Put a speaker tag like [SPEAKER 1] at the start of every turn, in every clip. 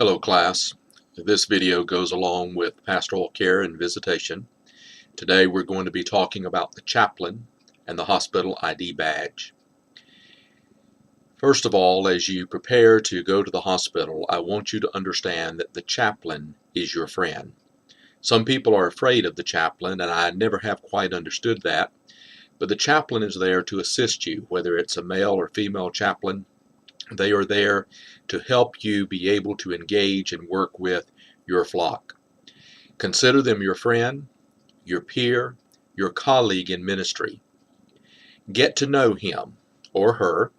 [SPEAKER 1] Hello class. This video goes along with Pastoral Care and Visitation. Today we're going to be talking about the chaplain and the hospital ID badge. First of all, as you prepare to go to the hospital, I want you to understand that the chaplain is your friend. Some people are afraid of the chaplain, and I never have quite understood that, but the chaplain is there to assist you, whether it's a male or female chaplain. They are there to help you be able to engage and work with your flock. Consider them your friend, your peer, your colleague in ministry. Get to know him or her.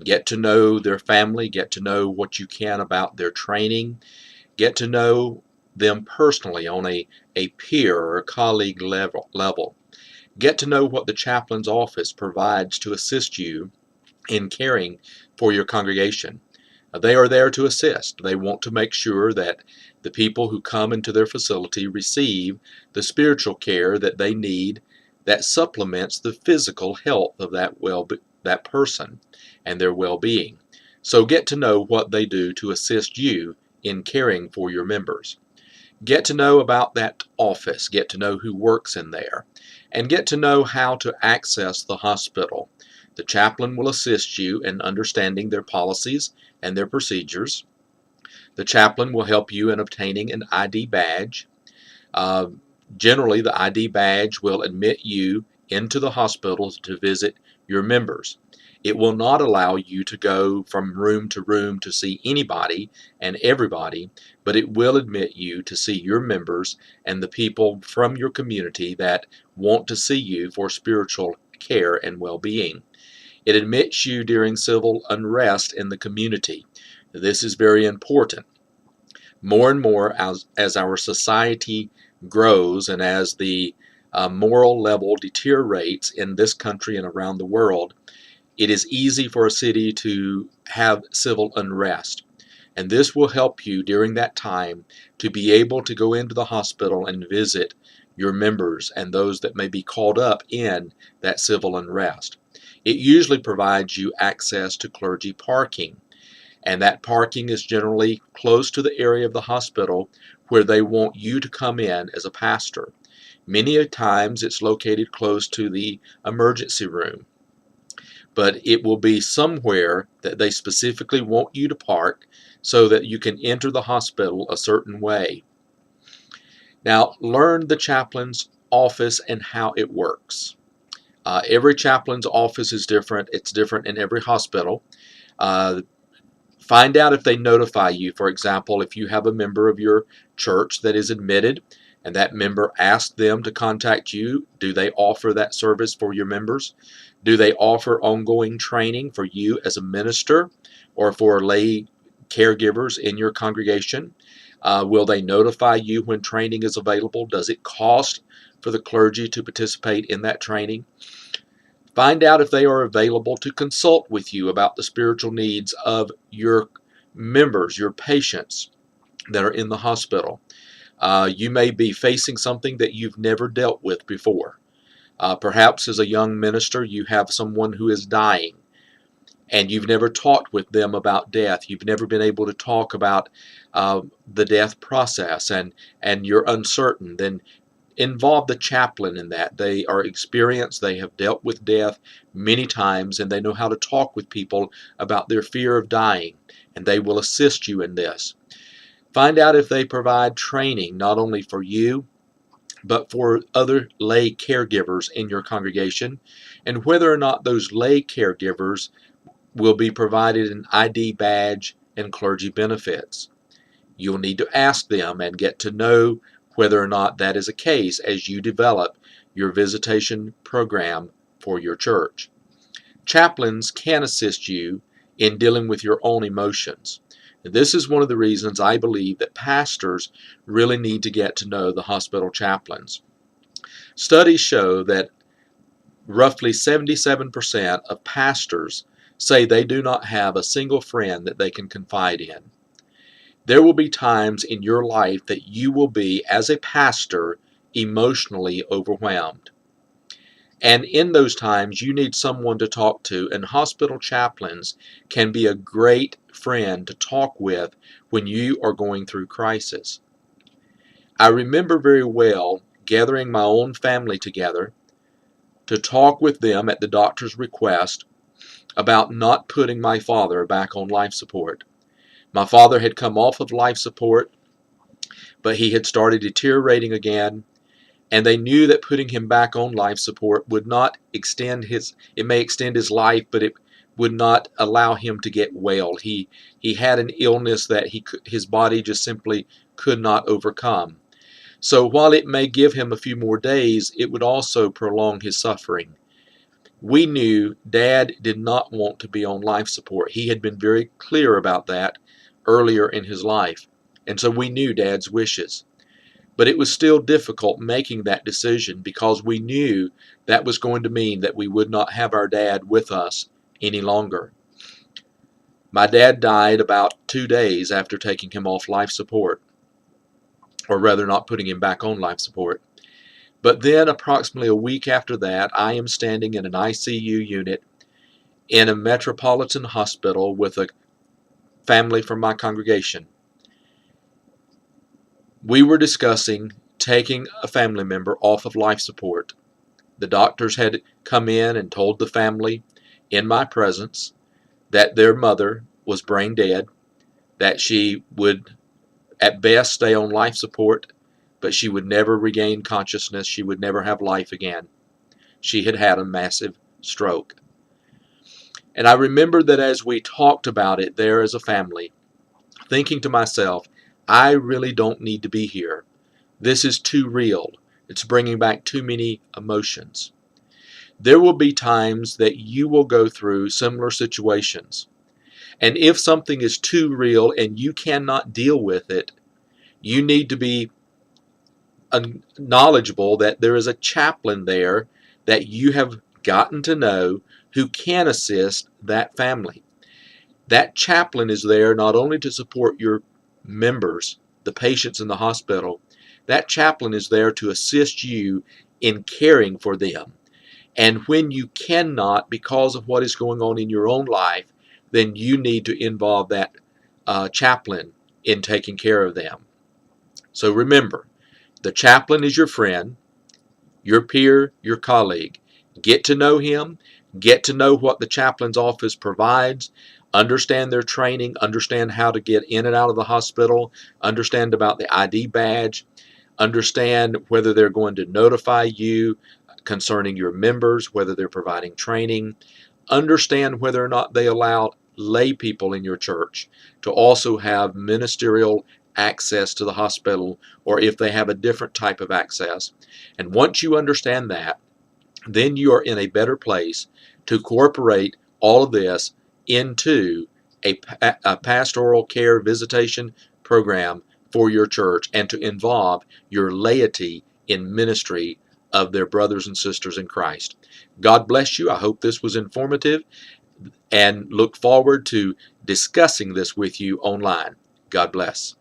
[SPEAKER 1] Get to know their family. Get to know what you can about their training. Get to know them personally on a peer or a colleague level. Get to know what the chaplain's office provides to assist you in caring for your congregation. They are there to assist. They want to make sure that the people who come into their facility receive the spiritual care that they need that supplements the physical health of that person and their well-being. So get to know what they do to assist you in caring for your members. Get to know about that office. Get to know who works in there. And get to know how to access the hospital. The chaplain will assist you in understanding their policies and their procedures. The chaplain will help you in obtaining an ID badge. Generally, the ID badge will admit you into the hospital to visit your members. It will not allow you to go from room to room to see anybody and everybody, but it will admit you to see your members and the people from your community that want to see you for spiritual care and well-being. It admits you during civil unrest in the community. This is very important. More and more as our society grows and as the moral level deteriorates in this country and around the world, it is easy for a city to have civil unrest. And this will help you during that time to be able to go into the hospital and visit your members and those that may be caught up in that civil unrest. It usually provides you access to clergy parking, and that parking is generally close to the area of the hospital where they want you to come in as a pastor. Many times it's located close to the emergency room, but it will be somewhere that they specifically want you to park so that you can enter the hospital a certain way. Now, learn the chaplain's office and how it works. Every chaplain's office is different. It's different in every hospital. Find out if they notify you. For example, if you have a member of your church that is admitted and that member asks them to contact you, do they offer that service for your members? Do they offer ongoing training for you as a minister or for lay caregivers in your congregation? Will they notify you when training is available? Does it cost for the clergy to participate in that training? Find out if they are available to consult with you about the spiritual needs of your members, your patients that are in the hospital. You may be facing something that you've never dealt with before. Perhaps as a young minister you have someone who is dying and you've never talked with them about death. You've never been able to talk about the death process and you're uncertain. Then involve the chaplain in that. They are experienced, they have dealt with death many times, and they know how to talk with people about their fear of dying, and they will assist you in this. Find out if they provide training not only for you, but for other lay caregivers in your congregation, and whether or not those lay caregivers will be provided an ID badge and clergy benefits. You'll need to ask them and get to know whether or not that is a case as you develop your visitation program for your church. Chaplains can assist you in dealing with your own emotions. And this is one of the reasons I believe that pastors really need to get to know the hospital chaplains. Studies show that roughly 77% of pastors say they do not have a single friend that they can confide in. There will be times in your life that you will be, as a pastor, emotionally overwhelmed. And in those times, you need someone to talk to, and hospital chaplains can be a great friend to talk with when you are going through crisis. I remember very well gathering my own family together to talk with them at the doctor's request about not putting my father back on life support. My father had come off of life support, but he had started deteriorating again, and they knew that putting him back on life support would not extend it may extend his life, but it would not allow him to get well. He had an illness that his body just simply could not overcome. So while it may give him a few more days, it would also prolong his suffering. We knew Dad did not want to be on life support. He had been very clear about that earlier in his life, and so we knew Dad's wishes. But it was still difficult making that decision because we knew that was going to mean that we would not have our dad with us any longer. My dad died about 2 days after taking him off life support, or rather not putting him back on life support. But then approximately a week after that, I am standing in an ICU unit in a metropolitan hospital with a family from my congregation. We were discussing taking a family member off of life support. The doctors had come in and told the family in my presence that their mother was brain dead, that she would at best stay on life support, but she would never regain consciousness. She would never have life again. She had had a massive stroke. And I remember that as we talked about it there as a family, thinking to myself, I really don't need to be here. This is too real. It's bringing back too many emotions. There will be times that you will go through similar situations. And if something is too real and you cannot deal with it, you need to be knowledgeable that there is a chaplain there that you have gotten to know who can assist that family. That chaplain is there not only to support your members, the patients in the hospital, that chaplain is there to assist you in caring for them. And when you cannot, because of what is going on in your own life, then you need to involve that chaplain in taking care of them. So remember, the chaplain is your friend, your peer, your colleague. Get to know him. Get to know what the chaplain's office provides. Understand their training. Understand how to get in and out of the hospital. Understand about the ID badge. Understand whether they're going to notify you concerning your members, whether they're providing training. Understand whether or not they allow lay people in your church to also have ministerial access to the hospital, or if they have a different type of access. And once you understand that, then you are in a better place to incorporate all of this into a pastoral care visitation program for your church and to involve your laity in ministry of their brothers and sisters in Christ. God bless you. I hope this was informative and look forward to discussing this with you online. God bless.